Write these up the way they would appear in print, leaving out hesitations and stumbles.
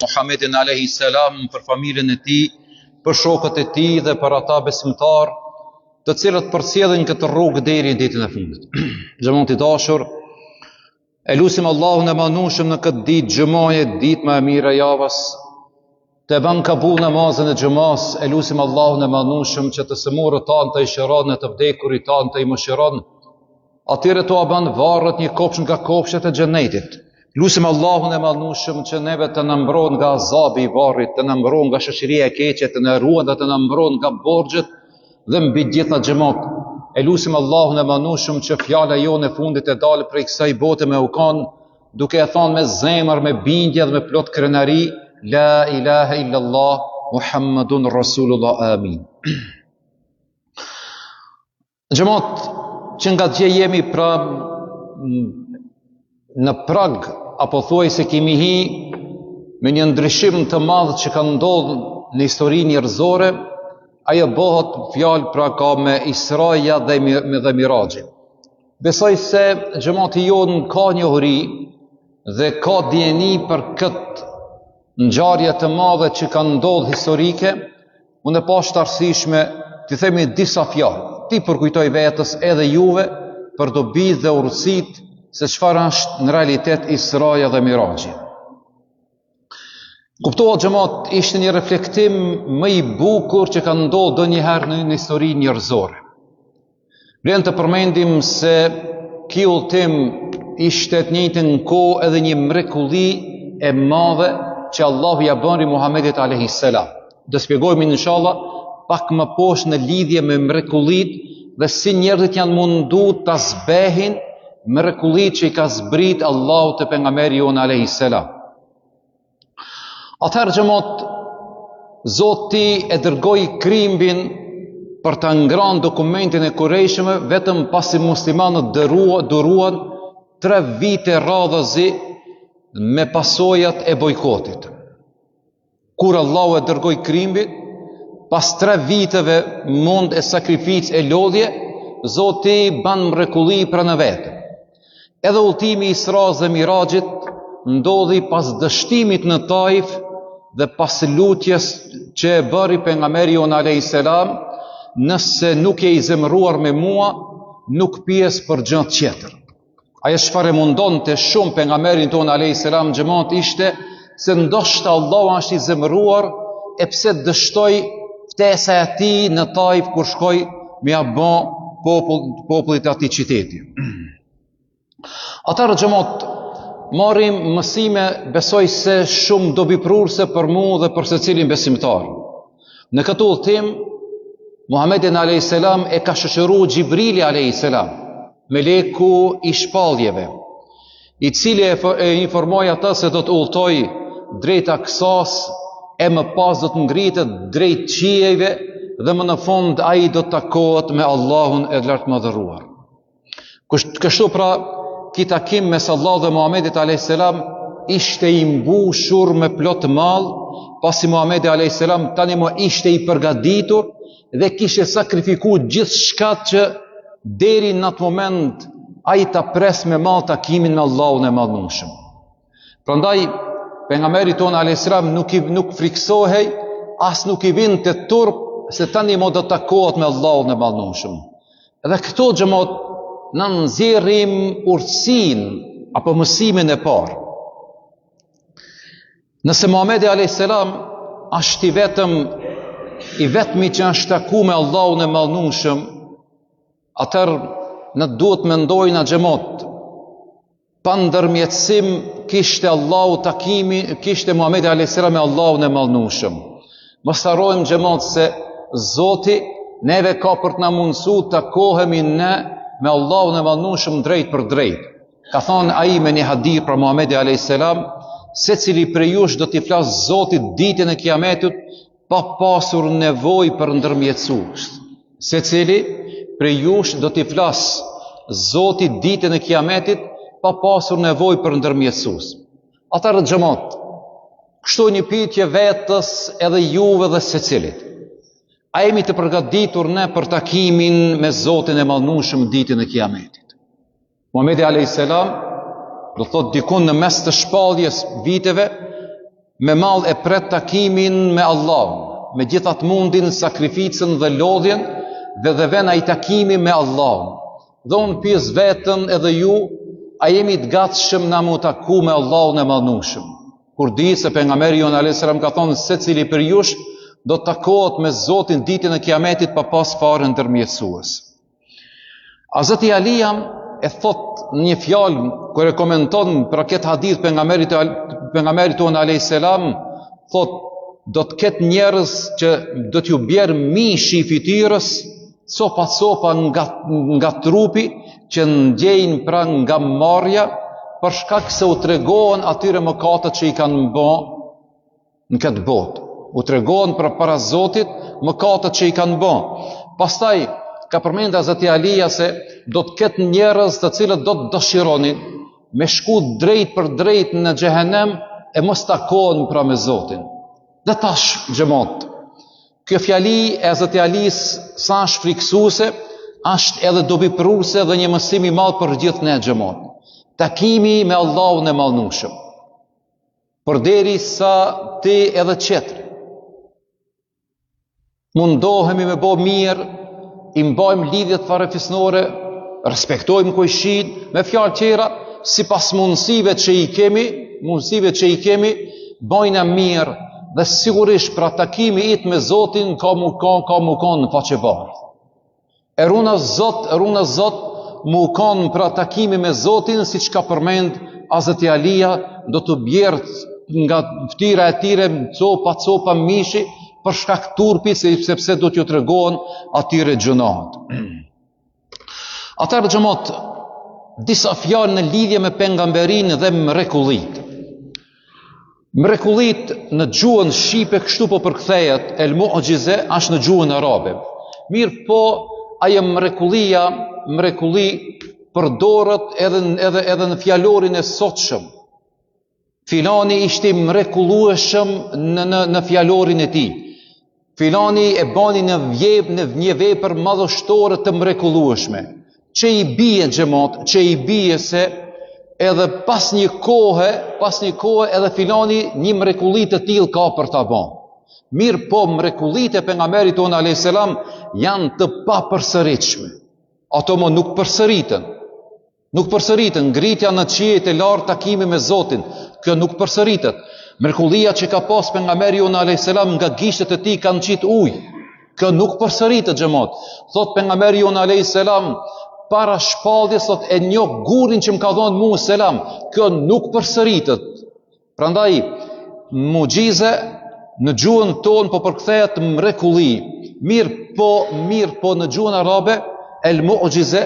Muhammedin alayhi salam, për familjen e tij, për shokët e tij dhe për ata besimtar të cilët përcjellin këtë rrugë deri në ditën e fundit. Xhamati i dashur, e lutim Allahun e mandueshëm në këtë ditë xhumaje, ditë më e mirë e javës, të ban kabul namazën e xhumas. E lutim Allahun e mandueshëm që të sëmurët tanë të i shëron e të vdekurit tanë të i mëshiron, atyre të aban varret një kopsh nga kopshet e xhenetit. Lutim Allahun e mandueshëm që neve të na mbron nga azabi i varrit, të na mbron nga shoqëria e keqe, të na ruan dhe të na mbron nga borxhet dhe mbi gjitha xhamat. E lutim Allahun e mandueshëm që fjala jonë e fundit e dalë prej kësaj bote me ukan, duke e thënë me zemër, me bindje dhe me plot krenari, la ilaha illallah Muhammadun Rasulullah, amin. Xhamat, që nga dje jemi pra në prag, apo thuaj se kemi hi me një ndryshim të madh që ka ndodhur në historinë njerëzore. Ajo bëhet fjalë pra ka me Israja dhe Miraxhin. Besoj se xhamati jon ka njohuri dhe ka dijeni për këtë ngjarje të madhe që ka ndodhur historike. Unë e pash të arsyeshme të themi disa fjalë, ti përkujtoj vetës edhe juve për dobit dhe urësit se çfarë është në realitet Israja dhe Miraxhi. Kuptohet xhamat, ishte një reflektim më i bukur që ka ndodhur ndonjëherë në historinë njerëzore. Vlen të përmendim se ky udhtim ishte të njëjtën kohë edhe një mrekulli e madhe që Allahu ja bëri Muhamedit alayhis salam. Do shpjegojmë inshallah pak më poshtë në lidhje me mrekullit dhe si njerëzit janë mundu ta zbehin mrekullit që i ka zbrit Allahu te pejgamberi jon alayhis salam. Atëherë xhamat, Zoti e dërgoi krimbin për ta ngrënë dokumentin e Kurejshëve vetëm pasi muslimanët duruan 3 vite radhëzi me pasojat e bojkotit. Kur Allahu e dërgoi krimbin, pas 3 viteve mund e sakrificë e lodhje, Zoti ban mrekulli pranë vetë. Edhe udhëtimi i Isras dhe Miraxhit ndodhi pas dështimit në Taif dhe pas lutjes që e bëri pejgamberi jon alayhis salam, nëse nuk je i zemëruar me mua, nuk pies për gjë tjetër. Ajo çfarë mundonte shumë pejgamberin ton alayhis salam xhamat ishte se ndoshta Allahu është i zemëruar e pse dështoi ftesa e tij në Taif kur shkoi me abo popullit të atij qyteti. Atëherë xhamat, marrim mësime, besoj se shumë dobiprurse për mua dhe për secilin besimtar. Në këtë udhtim, Muhammedin alayhis salam e ka shoqëruar Xhibrili alayhis salam, meleku i shpalljeve, i cili e informoi ata se do të udhtoj drejt Aksas, e më pas do të ngritet drejt qiejve dhe më në fund ai do të takohet me Allahun e lartëmadhëruar. Kështu pra, ky takim mes Allahut dhe Muhamedit alayhis salam ishte i mbushur me plot mall, pasi Muhamedi alayhis salam tani më ishte i përgatitur dhe kishte sakrifikuar gjithçka që deri në atë moment ai ta pres me mall takimin me Allahun e Madhnueshëm. Prandaj pejgamberi ton alayhis salam nuk friksohej, as nuk i vinte turp se tani më do të takohet me Allahun e Madhnueshëm. Edhe këto xhamat në nxjerrim urtësin apo mësimin e parë. Nëse Muhamedi alayhis salam është i vetmi që është taku me Allahun e Madhnueshëm, atëherë në duhet mendojnë xhamat, pa ndërmjetësim kishte Allahu takimin, kishte Muhamedi alayhis salam me Allahun e Madhnueshëm. Mos harrojmë xhamat se Zoti neve ka për të na mundsuar të takohemi ne me Allahun e Madhnueshëm drejt për drejt. Ka thonë ai me një hadith për Muhamedi alayhis salam, secili prej jush do t'i flas Zotit ditën e Kiametit pa pasur nevojë për ndërmjetësues. Secili prej jush do t'i flas Zotit ditën e Kiametit pa pasur nevojë për ndërmjetësues. Atëherë xhamat, kështu një pyetje vetës edhe juve dhe secilit. A jemi të përgatitur ne për takimin me Zotin e Madhnueshëm ditën e Kiametit? Muhamedi alayhis salam do thot dikun në mes të shpalljes viteve me mall e pret takimin me Allah, me gjithat mundin, sakrificën dhe lodhjen, dhe ven ai takimi me Allah. Dhe unë pyes vetën edhe ju, a jemi të gatshëm na mu taku me Allahun e madhnushëm? Kur di se pejgamberi jon alayhis salam ka thonë secili për jush do të takohet me Zotin ditën e Kiametit pa pas fare ndërmjetësues. Hazreti Alia e thot në një fjalë kur e komenton për këtë hadith pejgamberit ton alayhis salam, thot do të ketë njerëz që do t'ju bjerë mishi i fytyrës copa nga trupi që ndjejnë pra nga marrja për shkak se u tregohen atyre mëkatet që i kanë bë në këtë botë. U tregohen për para Zotit mëkatet që i kanë bë. Pastaj ka përmendur Hazreti Alia se do të ketë njerëz të cilët do të dëshironin me shku drejt për drejt në xhehenem e mos takohen pra me Zotin. Dhe tash xhamat, kjo fjali e Hazreti Alis sa është friksuese, është edhe dobipruese dhe një mësim i madh për gjithë ne xhamat. Takimi me Allahun e madhnushëm. Përderisa ti edhe qetri mundohemi me bë mirë, i mbajmë lidhjet farefisnore, respektojmë kujshin, me fjalë tjera, sipas mundësive që i kemi, bajna mirë dhe sigurisht pra takimi it me Zotin ka mu kanë në faqe bardhë. Eruna Zot mu kanë pra takimi me Zotin, siç ka përmend Hazreti Alia, do të bjerë nga fytyra e tyre copa mishi për shkak turpit, sepse do t'ju tregohen atyre gjunahet. Atëherë xhamat, disa fjalë në lidhje me pejgamberin dhe mrekullit. Mrekullit në gjuhën shqipe kështu po përkthehet el mu'jize, është në gjuhën arabe. Mirë po, ajo mrekulli përdoret edhe në fjalorin e sotshëm. Filani ishte mrekullueshëm në fjalorin e tij. Filani e bani në një vepër madhështore të mrekullueshme. Që i bie xhamat, që i bie se edhe pas një kohë edhe filani një mrekulli të tillë ka për ta bën. Mirë po, mrekullitë e pejgamberit ton alayhis salam janë të papërsëritshme. Ato më nuk përsëritën. Nuk përsëritën ngritja në qiejt e lartë, takimi me Zotin. Kjo nuk përsëritet. Mrekullia që ka pas pejgamberi jon alayhis salam nga gishtet e tij kanë qit ujë. Kjo nuk përsëritet xhamat. Thot pejgamberi jon alayhis salam para shpalljes thot e njoh gurin që më ka dhënë mua selam. Kjo nuk përsëritet. Prandaj mucize në gjuhën tonë po përkthehet mrekulli. Mirë po në gjuhën arabe el mu'jize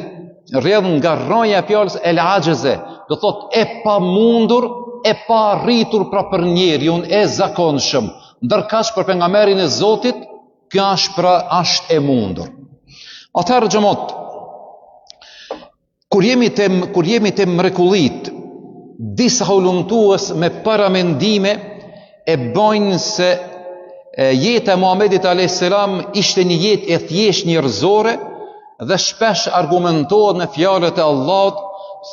rrjedh nga rroja e fjalës el ajize, do thot e pamundur, e pa arritur pra për njeriun e zakonshëm. Ndërkaq për pejgamberin e Zotit, kjo është e mundur. Atëherë xhamat, kur jemi te mrekullit, disa hulumtues me paramendime e bojnë se jeta e Muhamedit alayhis salam ishte një jetë e thjeshtë njerëzore dhe shpesh argumentohet me fjalët e Allahut,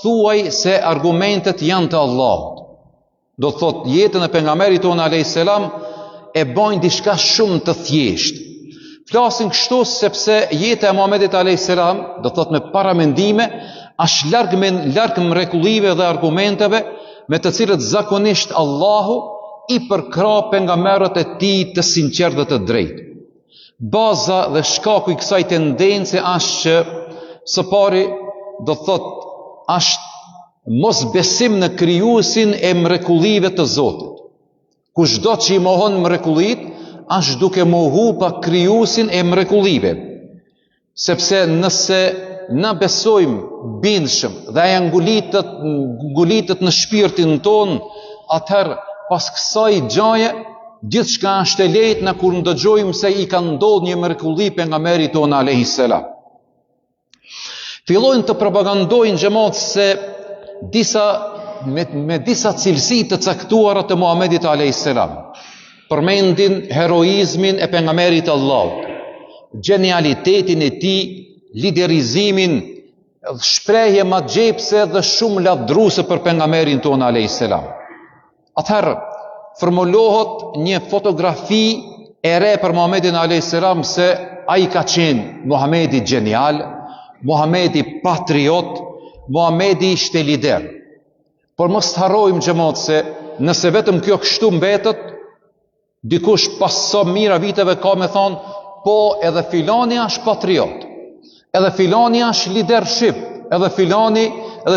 thuaj se argumentet janë të Allahut. Do thot jetën e pejgamberit ton alayhis salam e bojnë diçka shumë të thjeshtë. Flasin kështu sepse jeta e Muhamedit alayhis salam, do thot me paramendime, është larg mrekullive dhe argumenteve me të cilët zakonisht Allahu i përkra pejgamberët e tij të sinqertë dhe të drejtë. Baza dhe shkaku i kësaj tendence është që së pari do thot është mos besim në krijuesin e mrekullive të Zotit. Kushdo që i mohon mrekullit, është duke mohu pa krijuesin e mrekullive. Sepse nëse na besojmë bindshëm dhe ajo ngulitët në shpirtin ton, atëherë pas kësaj gjaje gjithçka është e lehtë na kur ndëgjojmë se i ka ndodhur një mrekulli pejgamberit ton alayhis salam. Fillojnë të propagandojnë xhamat se me disa cilësi të caktuara të Muhamedit alayhis salam. Përmendin heroizmin e pejgamberit Allahut, genialitetin e tij, liderizimin, shprehje madhgjepse dhe shumë lavdruese për pejgamberin ton alayhis salam. Atëherë, formulohet një fotografi e re për Muhamedit a.s. se ai ka qenë Muhamedi genial, Muhamedi patriot, Muhamedi ishte lider. Por mos të harrojmë xhamat se nëse vetëm kjo kështu mbetet, dikush pas sa mira viteve ka me thonë, po edhe filani është patriot, edhe filani është lider shqip, edhe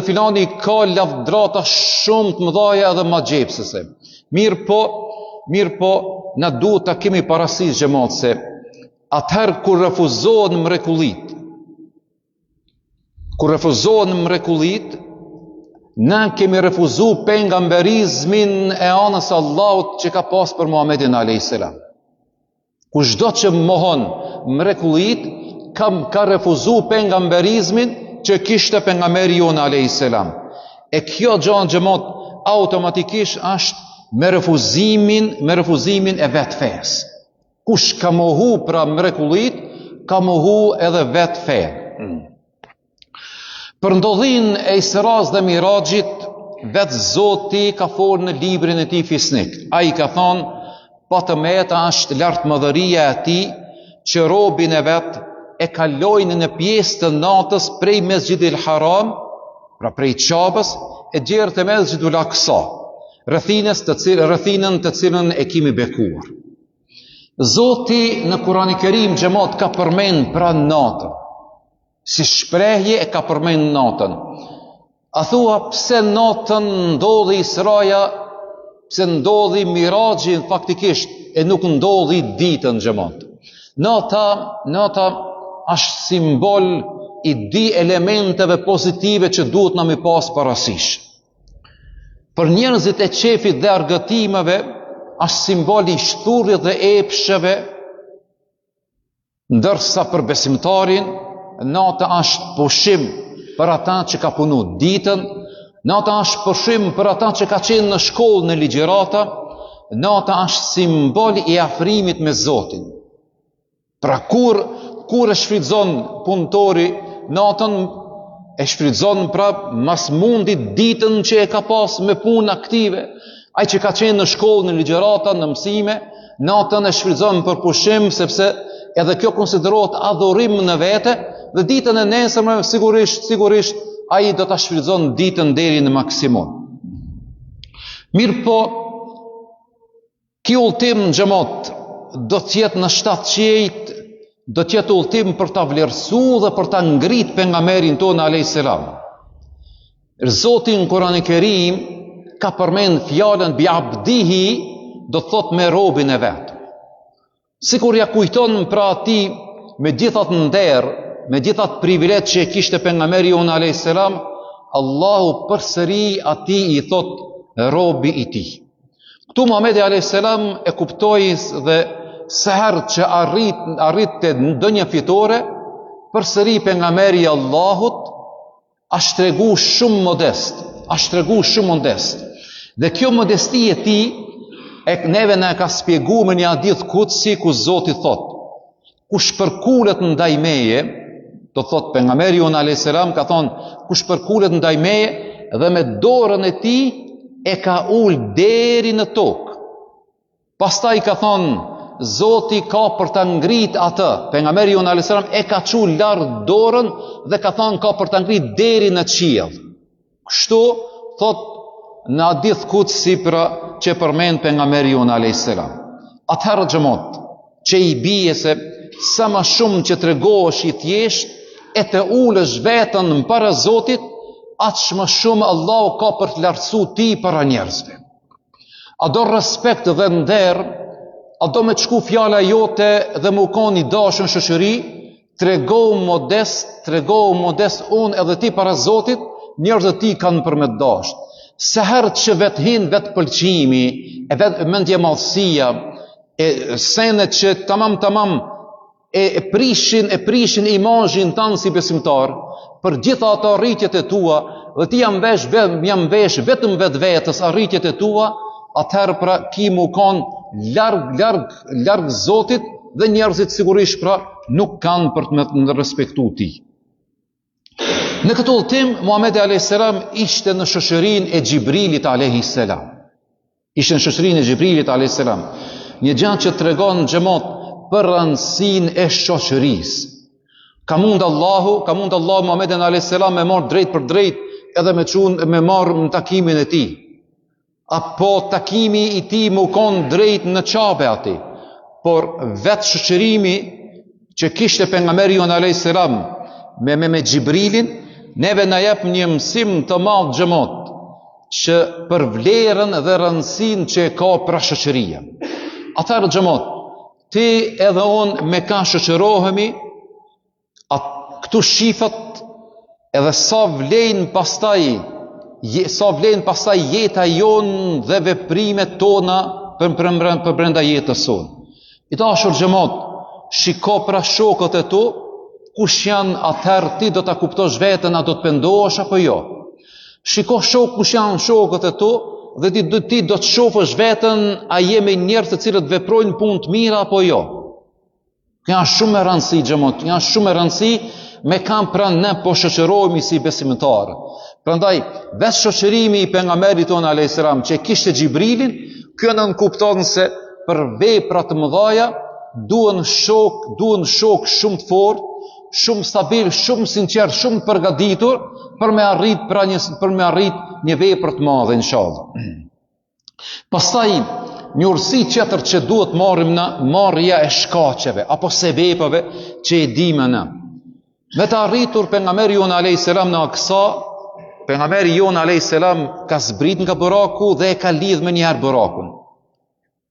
filani ka lavdrata shumë të mëdhaja edhe ma gjepsëse. Mirë po, na duhet ta kemi parasysh xhamat se atëherë kur refuzohen mrekullit, na kemi refuzu pejgamberizmin e anës Allahut që ka pas për Muhamedit a.s. Kushdo që mohon mrekullit, ka refuzu pejgamberizmin që kishte pejgamberi jon a.s. E kjo xhamat automatikisht është me refuzimin e vetë fes. Kush ka mohu pra mrekullit, ka mohu edhe vetë fe. Për ndodhin e Isras dhe Mirajit, vetë Zoti ka folë në librin e tij Fisnik. Ai ka thonë, patëmeta është lartë madhëria e tij që robin e vetë e kalojnë në pjesë të natës prej Mesxhidil Haram, pra prej Qabës, e gjerë të Mesxhidul Aqsa, rrethinën të cilën e kemi bekuar. Zoti në Kurani Kerim xhamat ka përmend pra natën. Si shprehje e ka përmend natën. A thua pse natën ndodhi Israja, pse ndodhi Miraxhi faktikisht e nuk ndodhi ditën xhamat. Nata është simbol i di elementeve pozitive që duhet na mi pas parasysh. Për njerëzit e qefit dhe argëtimeve, është simboli i shturrit dhe epsheve, ndërsa për besimtarin, nata është pushim për ata që ka punu ditën, nata është pushim për ata që ka qenë në shkollë në ligjërata, nata është simbol i afrimit me Zotin. Pra kur e shfrytëzon punëtori natën, e shfrytëzon pra mas mundi ditën që e ka pas me punë aktive. Ai që ka qenë në shkollë, në ligjërata, në mësime, natën e shfrytëzon për pushim, sepse edhe kjo konsiderohet adhurim në vete, dhe ditën e nesërme sigurisht ai do ta shfrytëzon ditën deri në maksimum. Mirë po, ky udhtim xhamat do të jetë në 700, do të jetë udhtim për ta vlerësuar dhe për ta ngrit pejgamberin tonë alayhis salam. Zoti në Kur'anin e Kerim ka përmend fjalën bi abdihi, do thot me robin e vet. Sikur ja kujton pra atij me gjithat nder, me gjithat privilegj që e kishte pejgamberi jon alayhis salam, Allahu përsëri atij i thot robi i tij. Këtu Muhamedi alayhis salam e kuptoi dhe se herë që arritte ndonjë fitore, përsëri pejgamberi i Allahut është tregu shumë modest. Dhe kjo modesti e tij neve na ka shpjeguar në një hadith kutsi ku Zoti thot: kush përkulet ndaj meje, do thot pejgamberi jon alayhis salam ka thonë, kush përkulet ndaj meje dhe me dorën e tij e ka ul deri në tokë. Pastaj ka thonë, Zoti ka për ta ngrit atë. Pejgamberi jon alayhis salam e ka çu lart dorën dhe ka thonë ka për ta ngrit deri në qiell. Kështu thot në hadith kutsi pra që përmend pejgamberi jon alayhis salam. Atëherë xhamat, që i bie se sa më shumë që tregohesh i thjesht e të ulësh veten para Zotit, aq më shumë Allahu ka për të lartësuar ti para njerëzve. A do respekt dhe nder, a do me të shku fjala jote dhe më kon i dashur në shoqëri, tregohu modest unë edhe ti para Zotit, njerëzit ti kanë për me të dashur. Se herë që vetë hin vetë pëlqimi, e vetë mendje madhësia, e senet që tamam e prishin imazhin tanë si besimtar, për gjitha ato arritjet e tua, dhe ti jam vesh vetëm vetës arritjet e tua, atëherë pra ki mu kanë larg Zotit dhe njerëzit sigurisht pra nuk kanë për të me respektu ti. Në këtë udhtim, Muhamedi alayhis salam ishte në shoqërinë e Xhibrilit alayhis salam. Ishte në shoqërinë e Xhibrilit a.s. Një gjë që tregon xhamat për rëndësinë e shoqërisë. Ka mund Allahu Muhammedin a.s. me marr drejt për drejt edhe me marr në takimin e tij. Apo takimi i tij më kon drejt në qabe ati. Por vetë shoqërimi që kishte pejgamberi jon a.s. me Xhibrilin, neve na jep një mësim të madh xhamat, që për vlerën dhe rëndësinë që e ka pra shoqëria. Atëherë xhamat, ti edhe unë me ka shoqërohemi, këtu shifat edhe sa vlen pastaj jeta jonë dhe veprimet tona për brenda jetës sonë. I dashur xhamat, shiko pra shokët e tu, kush janë, atëherë ti do ta kuptosh veten, a do të pendohesh apo jo. Shiko kush janë shokët e tu dhe ti do të shohësh veten, a je me njerëz të cilët veprojnë punë të mira apo jo. Janë shumë e rëndësi xhamat, janë shumë e rëndësi me kam pranë ne po shoqërohemi si besimtarë. Prandaj vetë shoqërimi i pejgamberit ton a.s. që kishte Xhibrilin, kjo nën kupton se për vepra të mëdha duhen shok shumë të fortë, shumë stabil, shumë sinqert, shumë përgatitur për me arrit një vepër të madhe inshallah. Pastaj një urësi tjetër që duhet marrim në marrja e shkaqeve apo sebepave që e dimë në. Me të arritur pejgamberi jon a.s. në Aksa, pejgamberi jon a.s. ka zbrit nga buraku dhe e ka lidh me njëherë burakun.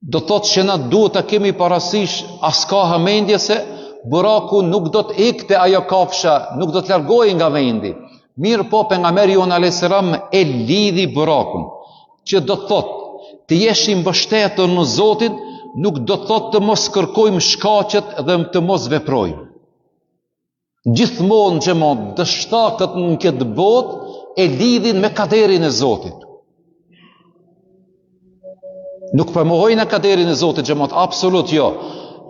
Do të thotë që na duhet të kemi parasysh aska hamendje se buraku nuk do të ikte ajo kafsha, nuk do të largohej nga vendi. Mirë po pejgamberi jon a.s. e lidhi burakun, që do të thotë të jesh i mbështetur në Zotin, nuk do të thotë të mos kërkojmë shkaqet dhe të mos veprojmë. Gjithmonë xhamat, dështakët në këtë botë e lidhin me kaderin e Zotit. Nuk përmohojnë e kaderin e Zotit xhamat, absolut jo.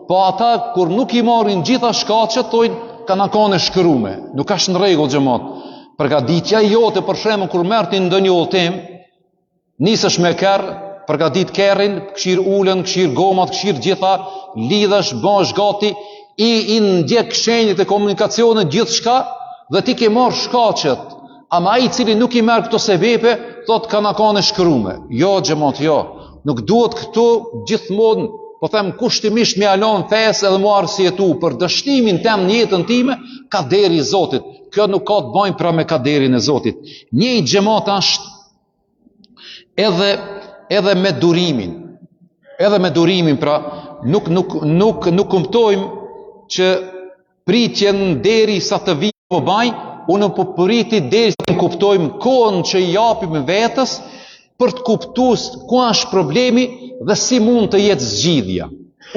Po ata kur nuk i marrin gjitha shkaqet, thojnë kanë kanë shkrume. Nuk është në rregull xhamat. Përgatitja jote për shembull kur merrti ndonjë udhtim, nisesh me kerr, përgatit kerrin, këshir ulën, këshir gomat, këshir gjitha, lidhesh, bësh gati, i ndjek shenjët e komunikacionit gjithçka dhe ti ke marrë shkaqet. Ama ai i cili nuk i merr këto sebepe, thot kanë shkrume. Jo xhamat, jo. Nuk duhet këtu gjithmonë, po them kushtimisht me alon fesë edhe mu arsjetu për dështimin tem në jetën time, kaderi i Zotit. Kjo nuk ka të bëjë pra me kaderin e Zotit. Një xhamat është edhe me durimin. Edhe me durimin pra nuk kuptojmë që pritjen deri sa të vijë po baj, unë po priti deri sa të kuptojmë kohën që i japim vetës për të kuptuar ku është problemi dhe si mund të jetë zgjidhja.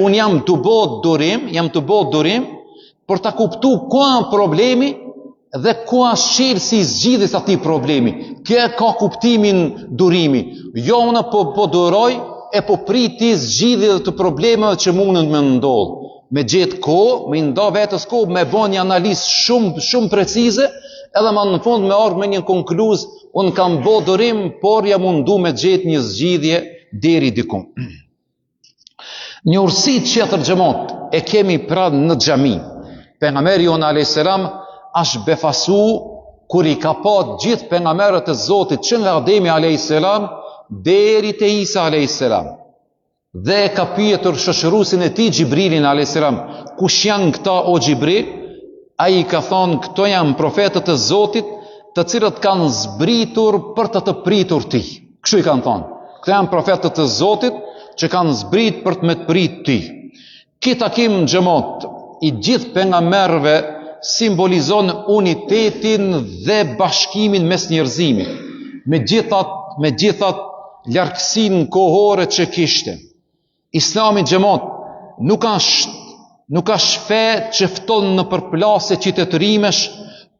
Unë jam të bë durim për ta kuptuar ku është problemi dhe ku është çelësi i zgjidhjes atij problemi. Kjo ka kuptimin durimi. Jo unë po duroj e po priti zgjidhje të problemeve që mundën me ndodh. Me gjetë kohë, me nda vetës kohë, me bën një analizë shumë precize, edhe ma në fund me ardhë me një konkluz, unë kam bë durim, por jam mundu me gjetë një zgjidhje deri diku. Një urësi tjetër xhamat e kemi pra në xhami. Pejgamberi jon a.s. është befasu kur i ka pa gjithë pejgamberët e Zotit që nga Ademi a.s. deri te Isa a.s. Dhe ka pyetur shoqëruesin e tij Xhibrilin a.s. kush janë këta o Xhibril? Ai ka thonë këto janë profetët e Zotit, të cilët kanë zbritur për të pritur ti. Kështu i kanë thonë. Këto janë profetët e Zotit që kanë zbrit për të me të prit ti. Ky takim xhamat i gjithë pejgamberëve simbolizon unitetin dhe bashkimin mes njerëzimit. Me gjithat largësinë kohore që kishte. Islami xhamat nuk është fe që fton në përplasje qytetërimesh,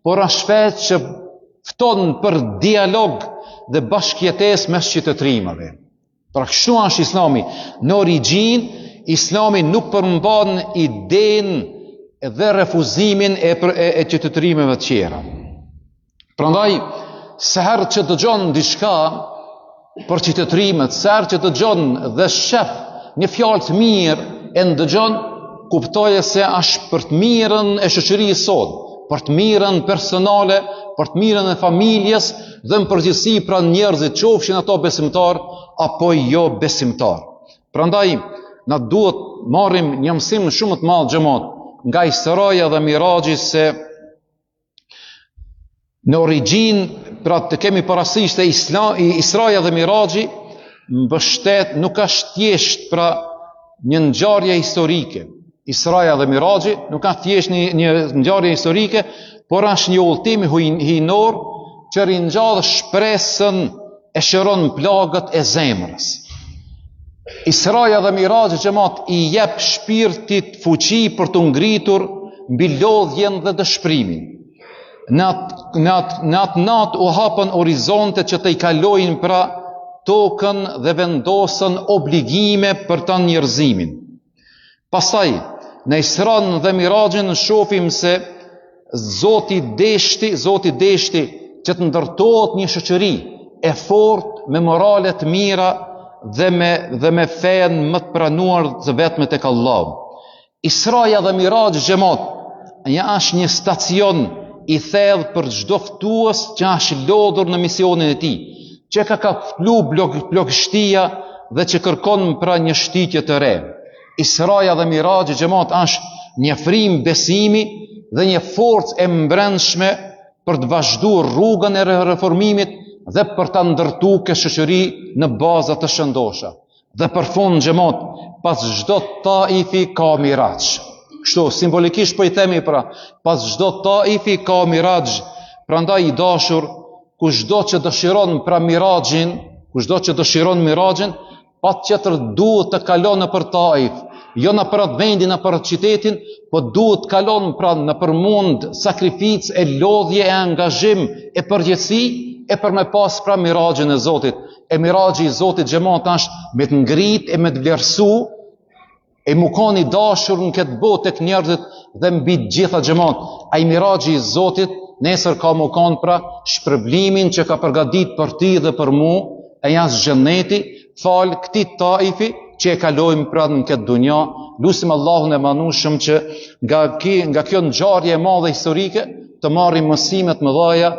por është fe që fton për dialog dhe bashkëjetesë mes qytetërimeve. Pra kështu është Islami. Në origjinë, Islami nuk përmban idenë dhe refuzimin e qytetërimeve të tjera. Prandaj, se herë që dëgjon diçka, për qytetrimet, ser që dëgjon dhe shef një fjalë të mirë e ndëgjon, kuptoje se është për të mirën e shoqërisë sot, për të mirën personale, për të mirën e familjes dhe në përgjithësi pra njerëzit, qofshin ato besimtar apo jo besimtar. Prandaj na duhet marrim një mësim shumë të madh xhamat nga Israja dhe Miraxhi, se në origjinë pra të kemi parasysh se Israja dhe Miraxhi mbështet nuk është thjesht pra një ngjarje historike. Israja dhe Miraxhi nuk ka thjesht një ngjarje historike, por është një udhëtim hyjnor që ringjall shpresën e shëron plagët e zemrës. Israja dhe Miraxhi xhamat i jep shpirtit fuqi për të ngritur mbi lodhjen dhe dëshpërimin. Në atë natë u hapën horizontet që të i kalojnë pra tokën dhe vendosën obligime për të njerëzimin. Pastaj, në Isra'n dhe Miraxhin shohim se Zoti deshti që të ndërtohet një shoqëri e fortë me morale të mira dhe me fen më të pranuar të vetme tek Allahu. Israja dhe Miraxhi xhamat është një stacion i thellë për çdo ftues që është lodhur në misionin e tij, që ka flu plagështia dhe që kërkon pra një shtitje të re. Israja dhe Miraxhi xhamat është një frim besimi dhe një forcë e mbrëmshme për të vazhduar rrugën e reformimit dhe për ta ndërtuar këtë shoqëri në baza të shëndosha. Dhe për fund xhamat, pas çdo taifi ka Miraxh. Kështu simbolikisht po i themi pra, pas çdo taifi ka Miraxh. Prandaj i dashur, kushdo që dëshiron pra Miraxhin, patjetër duhet të kalon nëpër Taif, jo nëpër atë vendin, nëpër atë qytetin, po duhet të kalon pra nëpër mund sakrificë e lodhje e angazhim e përgjegjësi e për me pas pra Miraxhin e Zotit. E Miraxhi i Zotit xhamat është me të ngrit e me të vlerësu e mu kanë i dashur në këtë botë tek njerëzit dhe mbi të gjitha xhamat. Ai Miraxhi i Zotit nesër ka mu kanë pra shpërblimin që ka përgatit për ti dhe për mu, e jasë xheneti, fal këtij taifi që e kalojmë pra në këtë dunja. Lusim Allahun e manushëm që nga kjo ngjarje e madhe historike të marrim mësime të mëdha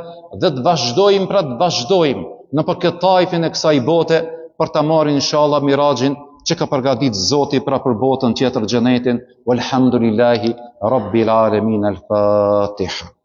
dhe të vazhdojmë në për këtë taifin e kësaj bote për ta marrë inshallah Miraxhin që ka përgatit Zoti pra për botën tjetër xhenetin. Walhamdulillahi Rabbil Alamin. Al-Fatiha.